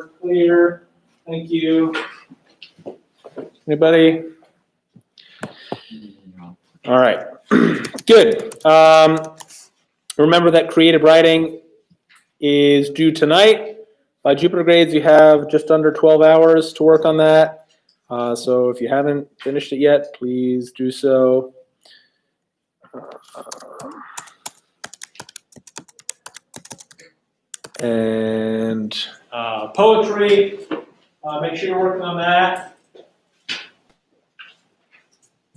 Clear. Thank you. Anybody? All right. Good. Remember that creative writing is due tonight. By Jupiter grades, you have just under 12 hours to work on that. So if you haven't finished it yet, please do so. And poetry, make sure you're working on that.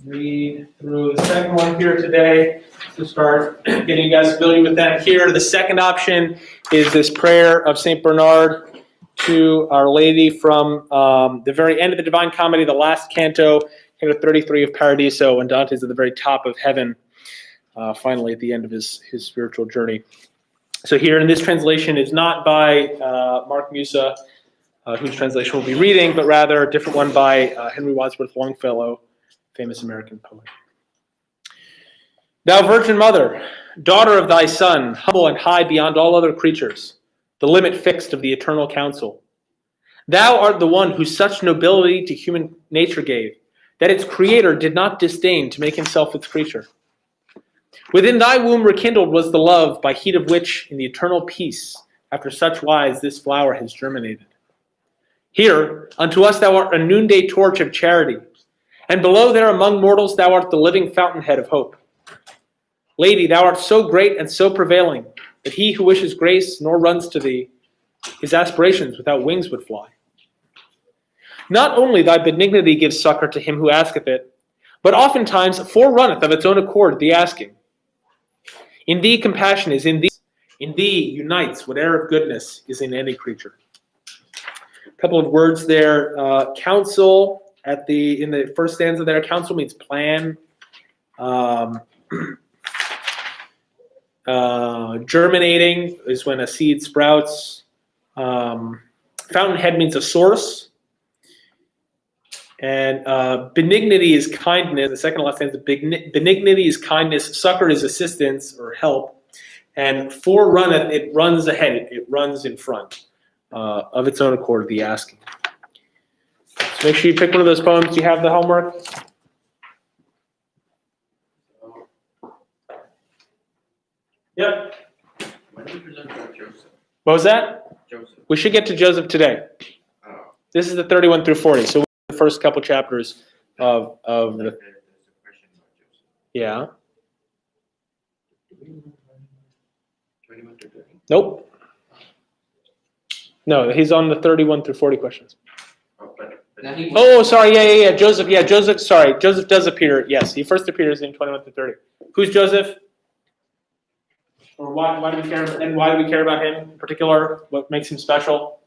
Read through the second one here today to start getting you guys familiar with that here. The second option is this prayer of St. Bernard to Our Lady from the very end of the Divine Comedy, the last canto, canto 33 of Paradiso, when Dante's at the very top of heaven, finally at the end of his spiritual journey. So here in this translation, it's not by Mark Musa, whose translation we'll be reading, but rather a different one by Henry Wadsworth Longfellow, famous American poet. Thou Virgin Mother, daughter of thy Son, humble and high beyond all other creatures, the limit fixed of the eternal counsel. Thou art the one who such nobility to human nature gave, that its creator did not disdain to make himself its creature. Within thy womb rekindled was the love, by heat of which, in the eternal peace, after such wise this flower has germinated. Here, unto us thou art a noonday torch of charity, and below there among mortals thou art the living fountainhead of hope. Lady, thou art so great and so prevailing, that he who wishes grace nor runs to thee, his aspirations without wings would fly. Not only thy benignity gives succor to him who asketh it, but oftentimes forerunneth of its own accord the asking. In thee compassion is in thee unites whatever of goodness is in any creature. A couple of words there. Counsel in the first stanza there. Counsel means plan. Germinating is when a seed sprouts. Fountainhead means a source. And benignity is kindness. The second to last stanza, benignity is kindness. Succor is assistance or help. And forerunneth, it runs ahead. It runs in front of its own accord, the asking. So make sure you pick one of those poems. Do you have the homework? Yep. When did you learn about Joseph? What was that? Joseph. We should get to Joseph today. Oh. This is the 31 through 40. So the first couple chapters of the. There's a question about Joseph. Yeah. 21 to 30. Nope. No, he's on the 31 through 40 questions. Oh, but Oh, sorry. Yeah. Joseph. Yeah, Joseph. Sorry. Joseph does appear. Yes, he first appears in 21 through 30. Who's Joseph? Or why do we care? And why do we care about him in particular? What makes him special?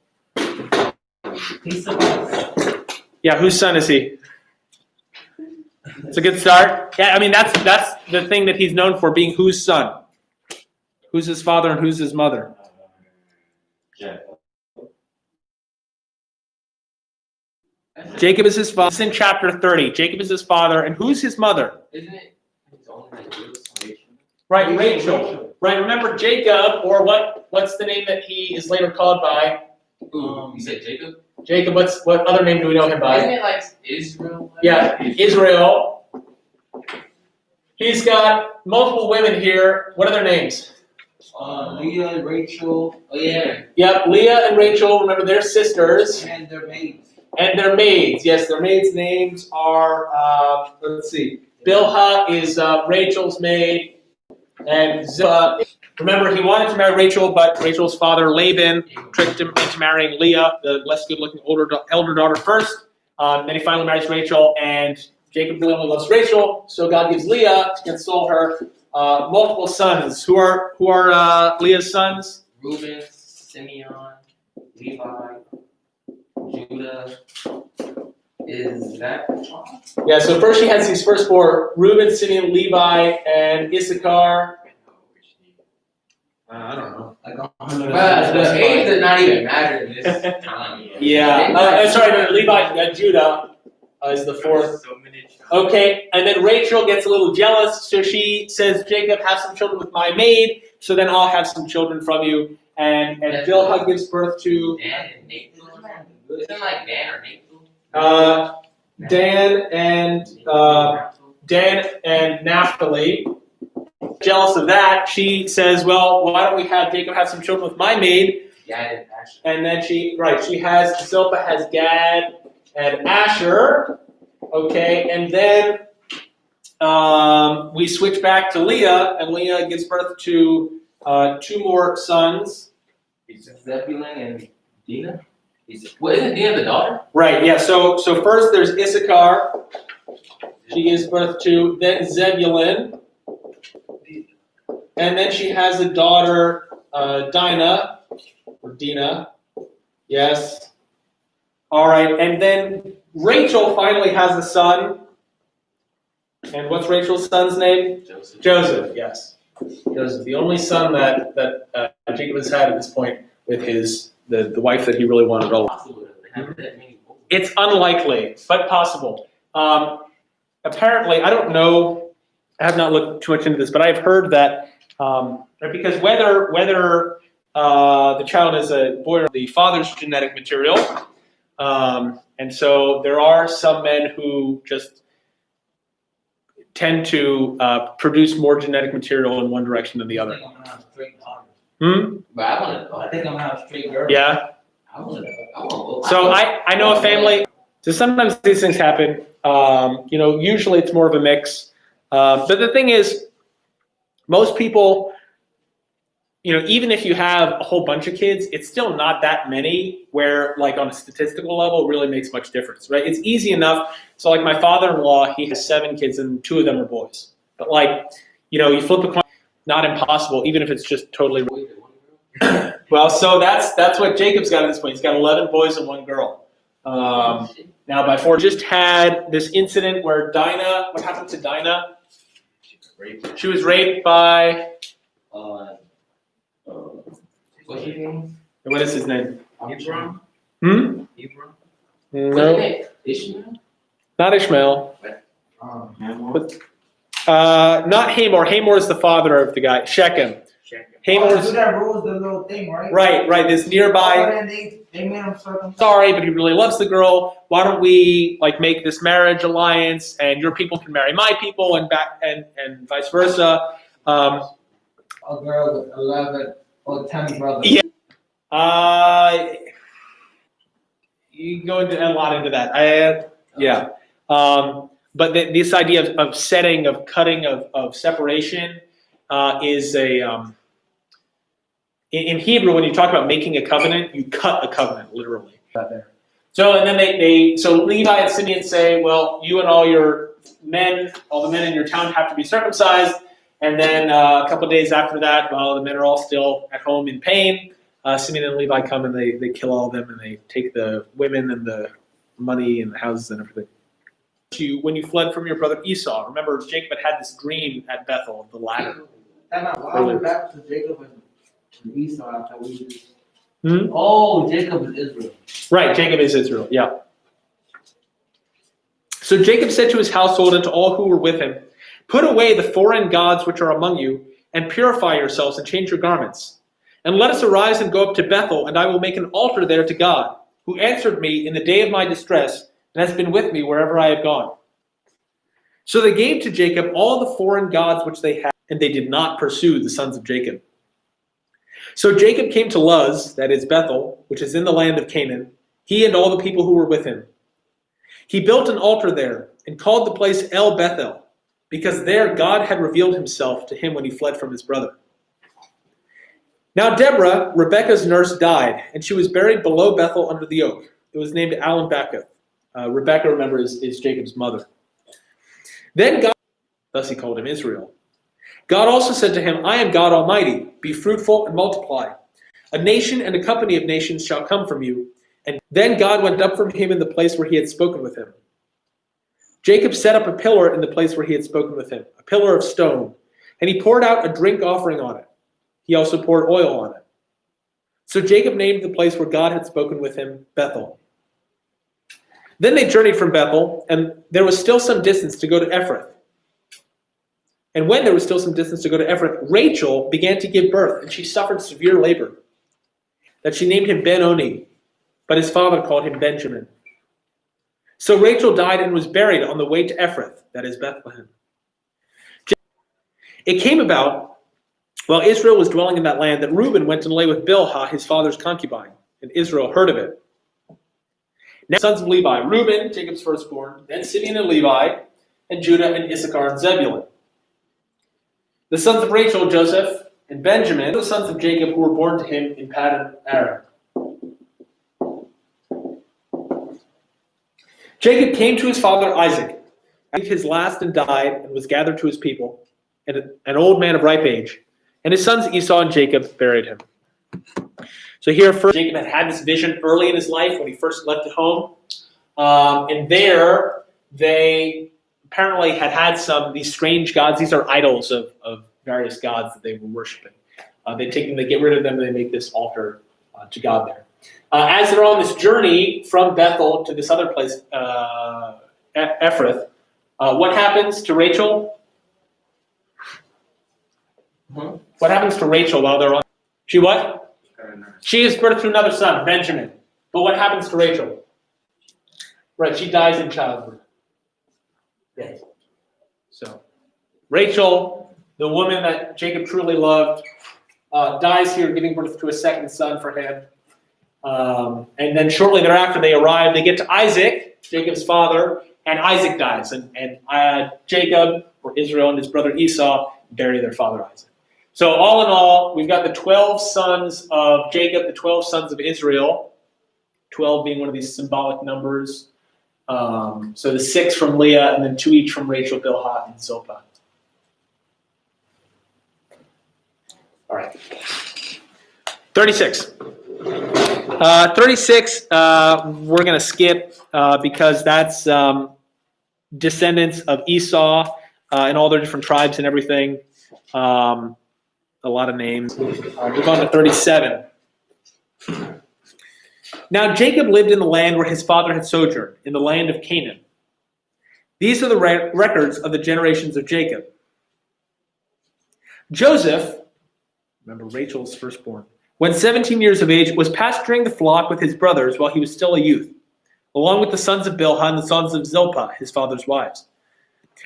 He's the Yeah, whose son is he? It's a good start. Yeah, I mean that's the thing that he's known for, being whose son. Who's his father and who's his mother? Jacob is his father. It's in chapter 30. Jacob is his father, and who's his mother? isn't it? It's only like Rachel. Right, Rachel. Right, remember Jacob, or what's the name that he is later called by? Ooh, you said Jacob? Jacob, what other name do we know him Isn't by? it like Israel? Yeah, Israel. He's got multiple women here. What are their names? Leah and Rachel. Oh yeah. Yep, Leah and Rachel, remember they're sisters. And their maids. And their maids, yes, their maids' names are, let's see, Bilhah is Rachel's maid, and Zilpah, remember he wanted to marry Rachel, but Rachel's father, Laban, tricked him into marrying Leah, the less good-looking elder daughter first. Then he finally marries Rachel, and Jacob really only loves Rachel, so God gives Leah to console her multiple sons. Who are Leah's sons? Reuben, Simeon, Levi, Judah. Is that Yeah, so first she has these first four: Reuben, Simeon, Levi, and Issachar. I don't know. But the age does not even matter in this time. Yeah, sorry, no, Levi, Judah is the fourth. So many Okay, and then Rachel gets a little jealous, so she says, Jacob, have some children with my maid, so then I'll have some children from you. And Bilhah gives birth to Dan and Nathan. Isn't like Dan or Nate? Dan and Naphtali. Jealous of that, she says, "Well, why don't we have Jacob have some children with my maid?" Gad and Asher. And then she has Zilpah has Gad and Asher. Okay, and then we switch back to Leah, and Leah gives birth to 2 more sons. Zebulun and Dinah. Isn't Dinah the daughter? Right. Yeah. So first there's Issachar. She gives birth to then Zebulun, and then she has a daughter, Dinah or Dina. Yes. All right, and then Rachel finally has a son. And what's Rachel's son's name? Joseph. Joseph. Yes. Joseph, the only son that Jacob has had at this point with the wife that he really wanted all. Possible to have that many boys. It's unlikely, but possible. Apparently, I don't know. I have not looked too much into this, but I've heard that because whether the child is a boy or the father's genetic material, and so there are some men who just tend to produce more genetic material in one direction than the I other. think I'm gonna have straight daughters. But I want to. I think I'm gonna have straight girls. Yeah. I want to. So I know a family. So sometimes these things happen. Usually it's more of a mix. But the thing is, most people, even if you have a whole bunch of kids, it's still not that many where, like, on a statistical level, it really makes much difference, right? It's easy enough. So, like, my father-in-law, he has 7 kids, and 2 of them are boys. But, like, you flip a coin, not impossible, even if it's just totally wrong. Well, so that's what Jacob's got at this point. He's got 11 boys and 1 girl. Now, by 4, just had this incident where Dinah, what happened to Dinah? She was raped by, What's his name? what is his name? Hebron. Hmm? Hebron. No, Ishmael. not Ishmael. Not Hamor. Hamor is the father of the guy. Shechem. Hamor's, that rules the little thing, right? right, this nearby. Oh, then they made him circumcised. Sorry, but he really loves the girl. Why don't we make this marriage alliance, and your people can marry my people, and vice versa. A girl with 11 or 10 brothers. Yeah. You go into a lot into that. Yeah. But this idea of setting, of cutting, of separation is a in Hebrew, when you talk about making a covenant, you cut a covenant literally. So and then so Levi and Simeon say, well, you and all the men in your town have to be circumcised. And then a couple of days after that, while the men are all still at home in pain, Simeon and Levi come and they kill all of them, and they take the women and the money and the houses and everything. When you fled from your brother Esau, remember Jacob had this dream at Bethel of the ladder. Why we back to Jacob and Esau after we just... Oh, Jacob is Israel. Right, Jacob is Israel, yeah. So Jacob said to his household and to all who were with him, "Put away the foreign gods which are among you, and purify yourselves and change your garments. And let us arise and go up to Bethel, and I will make an altar there to God, who answered me in the day of my distress, and has been with me wherever I have gone." So they gave to Jacob all the foreign gods which they had, and they did not pursue the sons of Jacob. So Jacob came to Luz, that is Bethel, which is in the land of Canaan, he and all the people who were with him. He built an altar there and called the place El Bethel, because there God had revealed himself to him when he fled from his brother. Now Deborah, Rebekah's nurse, died, and she was buried below Bethel under the oak. It was named Alan-Becca. Rebekah, remember, is Jacob's mother. Then God, thus he called him Israel. God also said to him, "I am God Almighty. Be fruitful and multiply. A nation and a company of nations shall come from you." And then God went up from him in the place where he had spoken with him. Jacob set up a pillar in the place where he had spoken with him, a pillar of stone, and he poured out a drink offering on it. He also poured oil on it. So Jacob named the place where God had spoken with him Bethel. Then they journeyed from Bethel, and there was still some distance to go to Ephrath. And when there was still some distance to go to Ephrath, Rachel began to give birth, and she suffered severe labor, that she named him Ben-Oni. but his father called him Benjamin. So Rachel died and was buried on the way to Ephrath, that is Bethlehem. It came about, while Israel was dwelling in that land, that Reuben went and lay with Bilhah, his father's concubine, and Israel heard of it. Now, sons of Levi, Reuben, Jacob's firstborn, then Simeon and Levi, and Judah and Issachar and Zebulun. The sons of Rachel, Joseph and Benjamin, the sons of Jacob who were born to him in Paddan Aram. Jacob came to his father Isaac, his last, and died, and was gathered to his people, and an old man of ripe age. And his sons Esau and Jacob buried him. So here, first, Jacob had this vision early in his life when he first left at home. And there, they apparently had these strange gods. These are idols of various gods that they were worshiping. They take them, they get rid of them, and they make this altar to God there. As they're on this journey from Bethel to this other place, Ephrath, what happens to Rachel? What happens to Rachel while they're on? She what? She gives birth to another son, Benjamin. But what happens to Rachel? Right, she dies in childbirth. Yes. So, Rachel, the woman that Jacob truly loved, dies here, giving birth to a second son for him. And then shortly thereafter, they arrive. They get to Isaac, Jacob's father, and Isaac dies. And Jacob, or Israel, and his brother Esau bury their father Isaac. So all in all, we've got the 12 sons of Jacob, the 12 sons of Israel, 12 being one of these symbolic numbers. So the 6 from Leah, and then 2 each from Rachel, Bilhah, and Zilpah. All right. 36. 36, we're going to skip because that's descendants of Esau and all their different tribes and everything. A lot of names. Move on to 37. Now Jacob lived in the land where his father had sojourned, in the land of Canaan. These are the records of the generations of Jacob. Joseph, remember Rachel's firstborn, when 17 years of age, was pasturing the flock with his brothers while he was still a youth, along with the sons of Bilhah and the sons of Zilpah, his father's wives.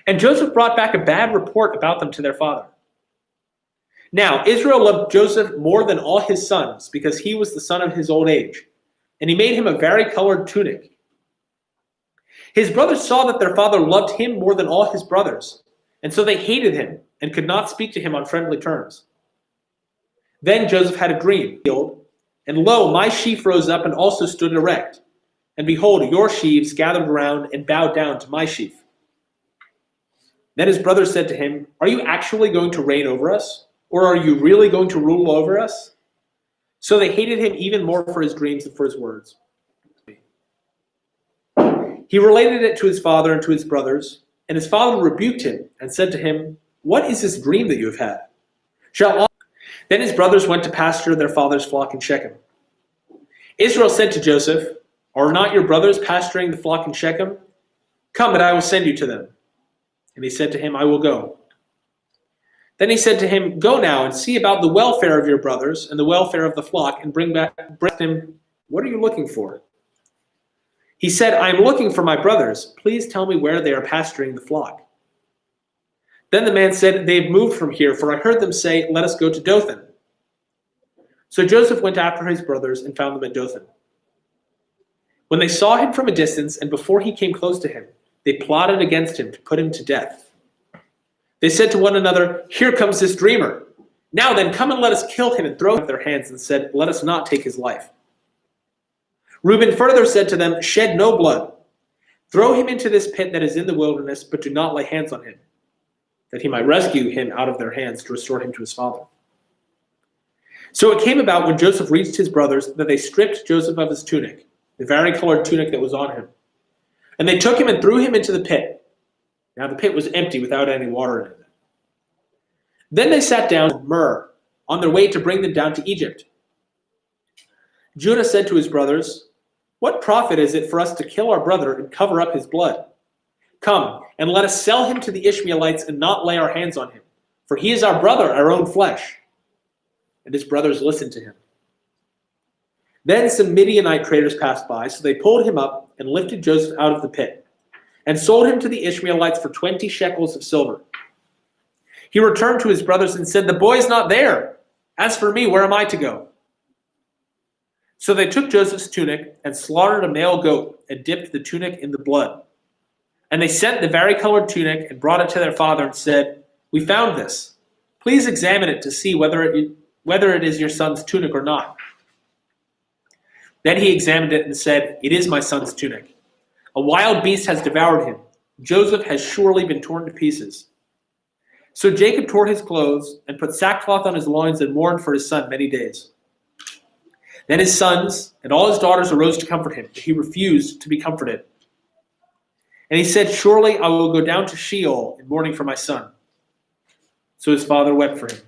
And Joseph brought back a bad report about them to their father. Now, Israel loved Joseph more than all his sons, because he was the son of his old age, and he made him a vari-colored tunic. His brothers saw that their father loved him more than all his brothers, and so they hated him and could not speak to him on friendly terms. Then Joseph had a dream, and lo, my sheaf rose up and also stood erect. And behold, your sheaves gathered around and bowed down to my sheaf. Then his brothers said to him, "Are you actually going to reign over us? Or are you really going to rule over us?" So they hated him even more for his dreams than for his words. He related it to his father and to his brothers, and his father rebuked him and said to him, "What is this dream that you have had? Then his brothers went to pasture their father's flock in Shechem. Israel said to Joseph, "Are not your brothers pasturing the flock in Shechem? Come, and I will send you to them." And he said to him, "I will go." Then he said to him, "Go now and see about the welfare of your brothers and the welfare of the flock, and bring them. What are you looking for?" He said, "I am looking for my brothers. Please tell me where they are pasturing the flock." Then the man said, "They have moved from here, for I heard them say, 'Let us go to Dothan.'" So Joseph went after his brothers and found them at Dothan. When they saw him from a distance, and before he came close to him, they plotted against him to put him to death. They said to one another, "Here comes this dreamer. Now then, come and let us kill him," and throw him in their hands, and said, "Let us not take his life." Reuben further said to them, "Shed no blood. Throw him into this pit that is in the wilderness, but do not lay hands on him, that he might rescue him out of their hands to restore him to his father." So it came about when Joseph reached his brothers that they stripped Joseph of his tunic, the vari-colored tunic that was on him. And they took him and threw him into the pit. Now the pit was empty without any water in it. Then they sat down with myrrh on their way to bring them down to Egypt. Judah said to his brothers, "What profit is it for us to kill our brother and cover up his blood? Come, and let us sell him to the Ishmaelites and not lay our hands on him, for he is our brother, our own flesh." And his brothers listened to him. Then some Midianite traders passed by, so they pulled him up and lifted Joseph out of the pit and sold him to the Ishmaelites for 20 shekels of silver. He returned to his brothers and said, "The boy is not there. As for me, where am I to go?" So they took Joseph's tunic and slaughtered a male goat and dipped the tunic in the blood. And they sent the varicolored tunic and brought it to their father and said, "We found this. Please examine it to see whether it is your son's tunic or not." Then he examined it and said, "It is my son's tunic. A wild beast has devoured him. Joseph has surely been torn to pieces." So Jacob tore his clothes and put sackcloth on his loins and mourned for his son many days. Then his sons and all his daughters arose to comfort him, but he refused to be comforted. And he said, "Surely I will go down to Sheol in mourning for my son." So his father wept for him.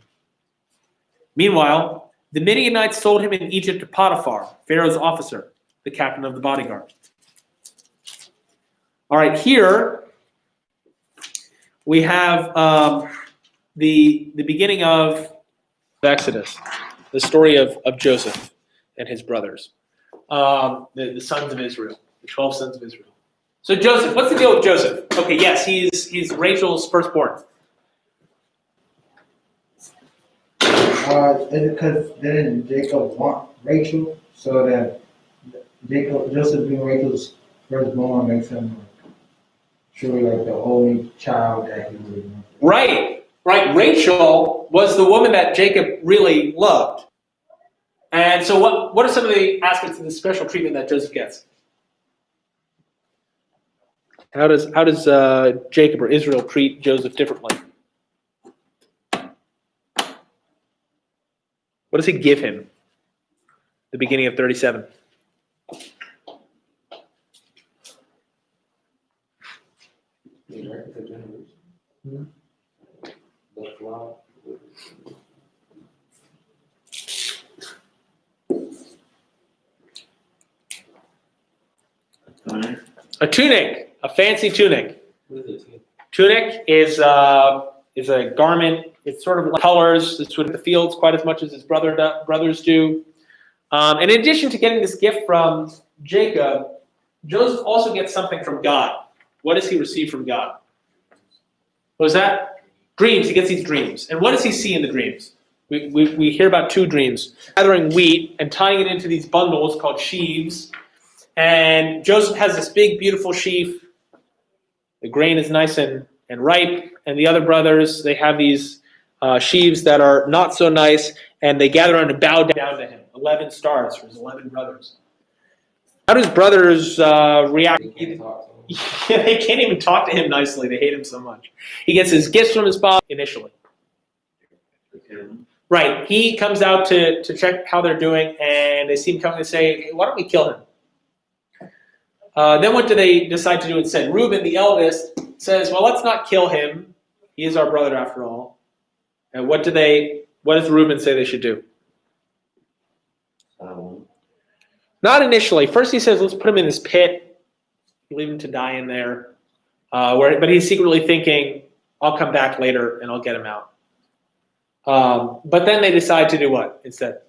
Meanwhile, the Midianites sold him in Egypt to Potiphar, Pharaoh's officer, the captain of the bodyguard. All right, here we have the beginning of Exodus, the story of Joseph and his brothers, the sons of Israel, the 12 sons of Israel. So Joseph, what's the deal with Joseph? Okay, yes, he's Rachel's firstborn. Because then Jacob want Rachel, so that Joseph being Rachel's firstborn makes him surely like the only child that he would want. Right. Rachel was the woman that Jacob really loved. And so what are some of the aspects of the special treatment that Joseph gets? How does Jacob or Israel treat Joseph differently? What does he give him? The beginning of 37. A tunic, a fancy tunic. What is it? Tunic is a garment. It's sort of like colors. It's with the fields quite as much as his brothers do. And in addition to getting this gift from Jacob, Joseph also gets something from God. What does he receive from God? What was that? Dreams. He gets these dreams. And what does he see in the dreams? We hear about two dreams. Gathering wheat and tying it into these bundles called sheaves. And Joseph has this big, beautiful sheaf. The grain is nice and ripe. And the other brothers, they have these sheaves that are not so nice. And they gather around and bow down to him. 11 stars for his 11 brothers. How do his brothers react? They can't talk to him. Yeah, they can't even talk to him nicely. They hate him so much. He gets his gifts from his father initially. Right. He comes out to check how they're doing, and they see him coming to say, "Hey, why don't we kill him?" Then what do they decide to do instead? Reuben, the eldest, says, "Well, let's not kill him. He is our brother after all." And what does Reuben say they should do? Not initially. First he says, let's put him in this pit, leave him to die in there. But he's secretly thinking, I'll come back later and I'll get him out. But then they decide to do what instead?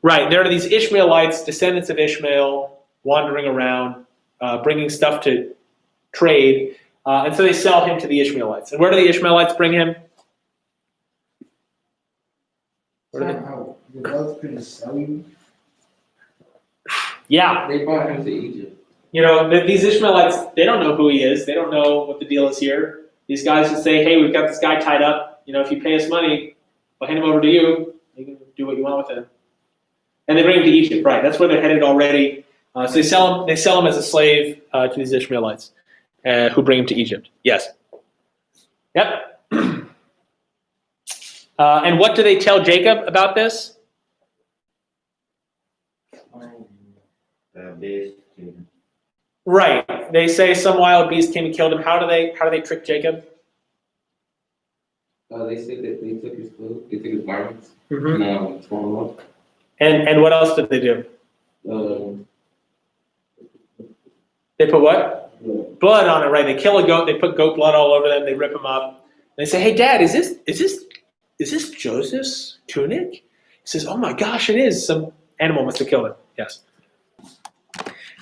Right, there are these Ishmaelites, descendants of Ishmael, wandering around, bringing stuff to trade. And so they sell him to the Ishmaelites. And where do the Ishmaelites bring him? The brothers couldn't sell you. Yeah. They brought him to Egypt. You know, these Ishmaelites, they don't know who he is. They don't know what the deal is here. These guys just say, hey, we've got this guy tied up. You know, if you pay us money, we'll hand him over to you. You can do what you want with him. And they bring him to Egypt, right? That's where they're headed already. So they sell him as a slave to these Ishmaelites who bring him to Egypt. Yes. Yep. And what do they tell Jacob about this? Right. They say some wild beast came and killed him. How do they trick Jacob? They said that they took his clothes, they took his garments, Mm-hmm. and tore them up. And what else did they do? They put what? Blood on it, right? They kill a goat. They put goat blood all over them. They rip them up. They say, "Hey, Dad, is this Joseph's tunic?" He says, oh my gosh, it is. Some animal must have killed him. Yes.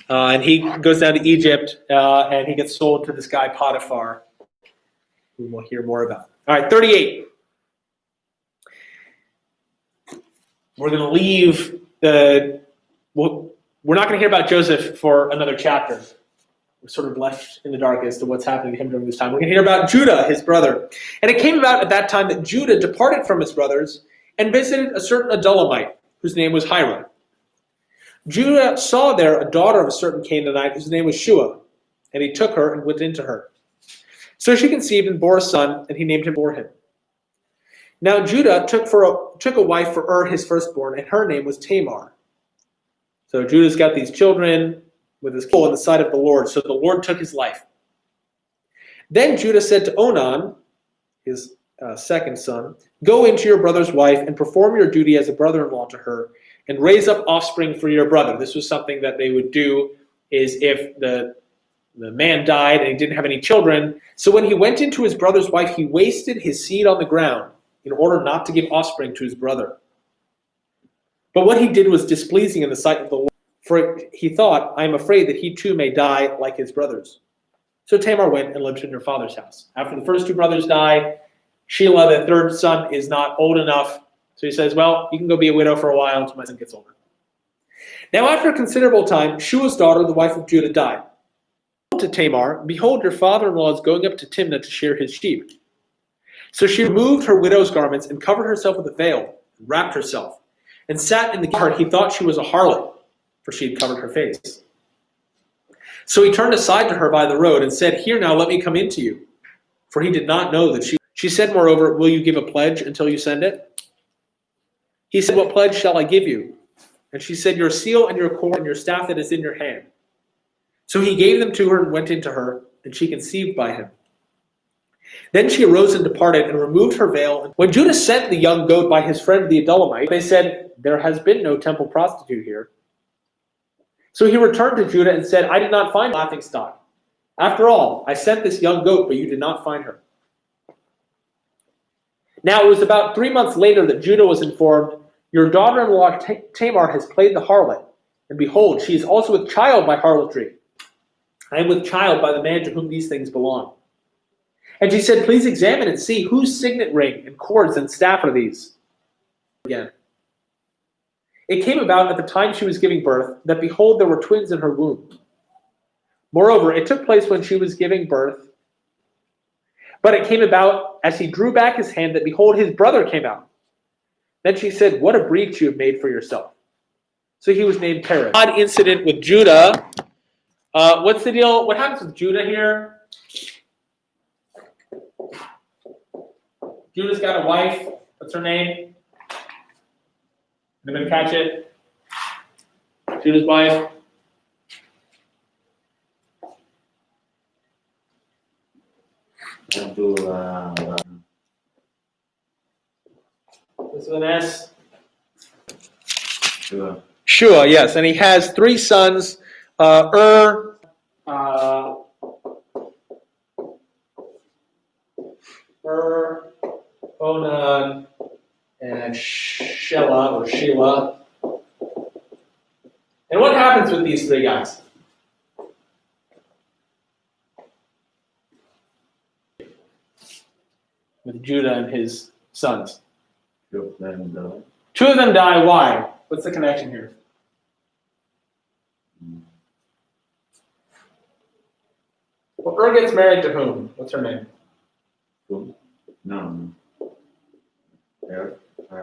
And he goes down to Egypt, and he gets sold to this guy Potiphar, who we'll hear more about. All right, 38. We're going to leave the... we're not going to hear about Joseph for another chapter. We're sort of left in the dark as to what's happening to him during this time. We're going to hear about Judah, his brother. And it came about at that time that Judah departed from his brothers and visited a certain Adullamite, whose name was Hira. Judah saw there a daughter of a certain Canaanite, whose name was Shua, and he took her and went into her. So she conceived and bore a son, and he named him for him. Now Judah took a wife for his firstborn, and her name was Tamar. So Judah's got these children with his soul in the sight of the Lord, so the Lord took his life. Then Judah said to Onan, his second son, go into your brother's wife and perform your duty as a brother-in-law to her, and raise up offspring for your brother. This was something that they would do, is if the man died and he didn't have any children. So when he went into his brother's wife, he wasted his seed on the ground in order not to give offspring to his brother. But what he did was displeasing in the sight of the Lord, for he thought, I am afraid that he too may die like his brothers. So Tamar went and lived in her father's house. After the first two brothers die, Shelah, the third son, is not old enough. So he says, well, you can go be a widow for a while until my son gets older. Now after a considerable time, Shua's daughter, the wife of Judah, died. To Tamar, behold, your father-in-law is going up to Timnah to shear his sheep. So she removed her widow's garments and covered herself with a veil, and wrapped herself, and sat in the yard. He thought she was a harlot, for she had covered her face. So he turned aside to her by the road and said, here now, let me come in to you. For he did not know that she said, moreover, will you give a pledge until you send it? He said, what pledge shall I give you? And she said, your seal and your cord and your staff that is in your hand. So he gave them to her and went into her, and she conceived by him. Then she arose and departed and removed her veil. When Judah sent the young goat by his friend the Adullamite, they said, there has been no temple prostitute here. So he returned to Judah and said, I did not find laughingstock. After all, I sent this young goat, but you did not find her. Now it was about 3 months later that Judah was informed, your daughter-in-law Tamar has played the harlot, and behold, she is also with child by harlotry. I am with child by the man to whom these things belong. And she said, please examine and see whose signet ring and cords and staff are these. Again. It came about at the time she was giving birth that, behold, there were twins in her womb. Moreover, it took place when she was giving birth. But it came about as he drew back his hand that, behold, his brother came out. Then she said, what a breach you have made for yourself. So he was named Perez. Odd incident with Judah. What's the deal? What happens with Judah here? Judah's got a wife. What's her name? Anybody catch it? Judah's wife. This is an S. Shua, yes. And he has 3 sons, Onan, and Shelah. And what happens with these 3 guys? With Judah and his sons. 2 of them die. 2 of them die. Why? What's the connection here? Well, gets married to whom? What's her name? Who? No. All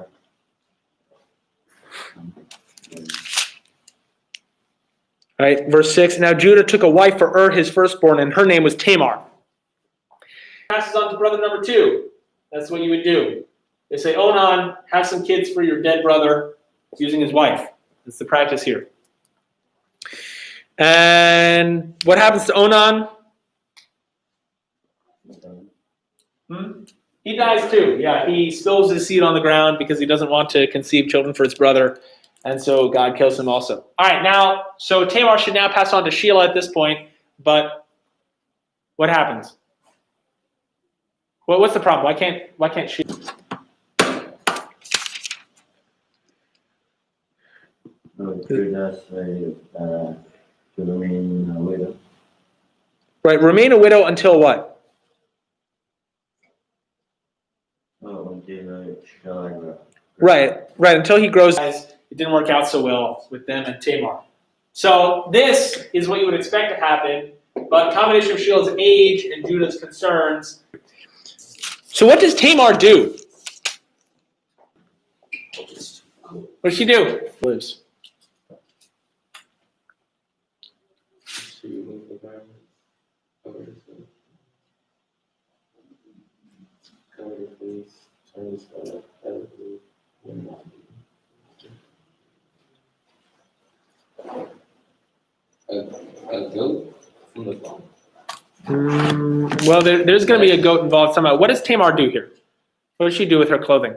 right, verse 6. Now Judah took a wife for his firstborn, and her name was Tamar. Passes on to brother number 2. That's what you would do. They say, Onan, have some kids for your dead brother using his wife. That's the practice here. And what happens to Onan? He dies too. Yeah, he spills his seed on the ground because he doesn't want to conceive children for his brother. And so God kills him also. All right, now, so Tamar should now pass on to Shelah at this point. But what happens? Well, what's the problem? Why can't Shelah? Judas to remain a widow. Right, remain a widow until what? Until Shara. Right, until he grows. It didn't work out so well with them and Tamar. So this is what you would expect to happen, but combination of Sheila's age and Judah's concerns. So what does Tamar do? What does she do? Lives. She removed the garment, covered his face, covered his face, turned his head, heavily, and not a goat from the farm. Well, there's going to be a goat involved somehow. What does Tamar do here? What does she do with her clothing?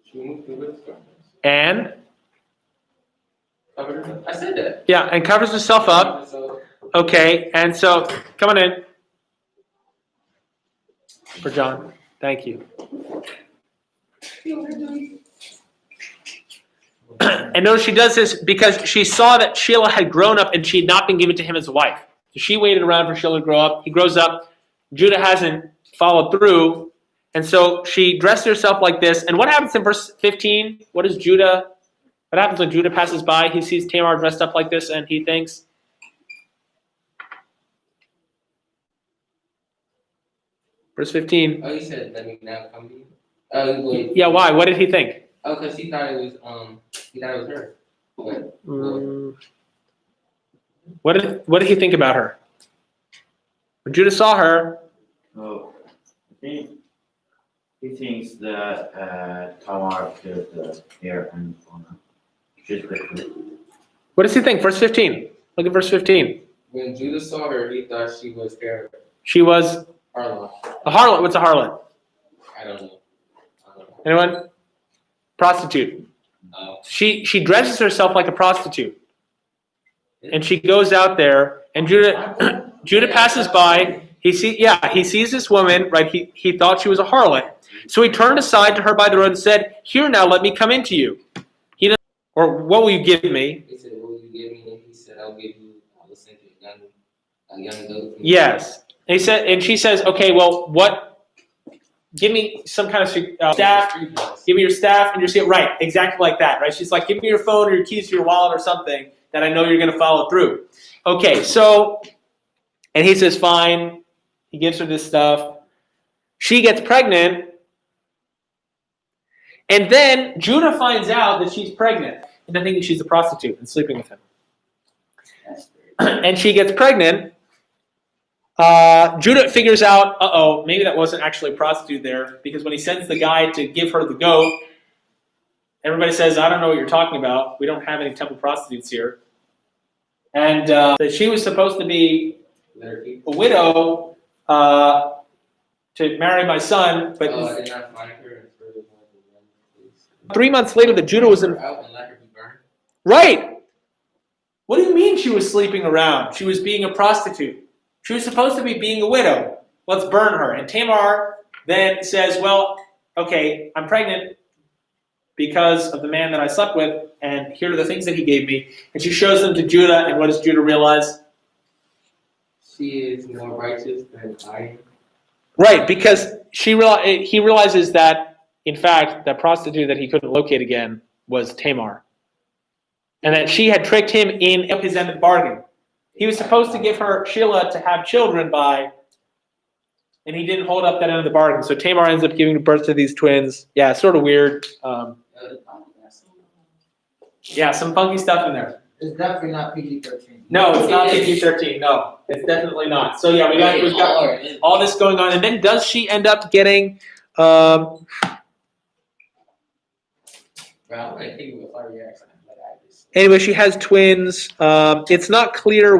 She removed the goat's garments. And Covered her. I said that. yeah, and covers herself up. So, Okay, and so come on in. For John. Thank you. And notice she does this because she saw that Sheila had grown up and she had not been given to him as a wife. So she waited around for Sheila to grow up. He grows up. Judah hasn't followed through. And so she dressed herself like this. And what happens in verse 15? What happens when Judah passes by? He sees Tamar dressed up like this and he thinks, verse 15. oh, he said, "Let me now come to you." Oh, wait. Yeah, why? What did he think? Oh, because he thought it was her. But, What did he think about her? When Judah saw her, I think he thinks that Tamar killed the hair and she's quickly. what does he think? Verse 15. Look at verse 15. when Judah saw her, he thought she was She was Harlot. a harlot. What's a harlot? I don't know. Anyone? Prostitute. She dresses herself like a prostitute. And she goes out there, and Judah passes by. He sees this woman, right? He thought she was a harlot. So he turned aside to her by the road and said, "Here now, let me come into you." Or what will you give me? He said, "What will you give me?" And he said, "I will send you a young goat." Yes. And she says, "Okay, well, what? Give me some kind of staff. Give me your staff and your seal." Right, exactly like that, right? She's like, "Give me your phone or your keys to your wallet or something that I know you're going to follow through." Okay, so, and he says, "Fine." He gives her this stuff. She gets pregnant. And then Judah finds out that she's pregnant. And I think she's a prostitute and sleeping with him. And she gets pregnant. Judah figures out, maybe that wasn't actually a prostitute there, because when he sends the guy to give her the goat, everybody says, "I don't know what you're talking about. We don't have any temple prostitutes here." And that she was supposed to be a widow to marry my son, but I did not find her. 3 months later, that Judah was in. Out and let her be burned. Right. What do you mean she was sleeping around? She was being a prostitute. She was supposed to be being a widow. Let's burn her. And Tamar then says, "Well, okay, I'm pregnant because of the man that I slept with, and here are the things that he gave me." And she shows them to Judah, and what does Judah realize? She is more righteous than I am. Right, because he realizes that, in fact, that prostitute that he couldn't locate again was Tamar. And that she had tricked him in his end of the bargain. He was supposed to give her Sheila to have children by, and he didn't hold up that end of the bargain. So Tamar ends up giving birth to these twins. Yeah, sort of weird. Yeah, some funky stuff in there. It's definitely not PG-13. No, it's not PG-13. No, it's definitely not. So yeah, we've got all this going on. And then does she end up getting... Anyway, she has twins. It's not clear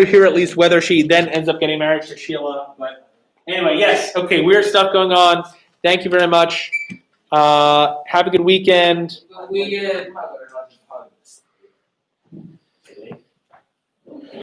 here at least whether she then ends up getting married to Sheila. But anyway, yes. Okay, weird stuff going on. Thank you very much. Have a good weekend. We get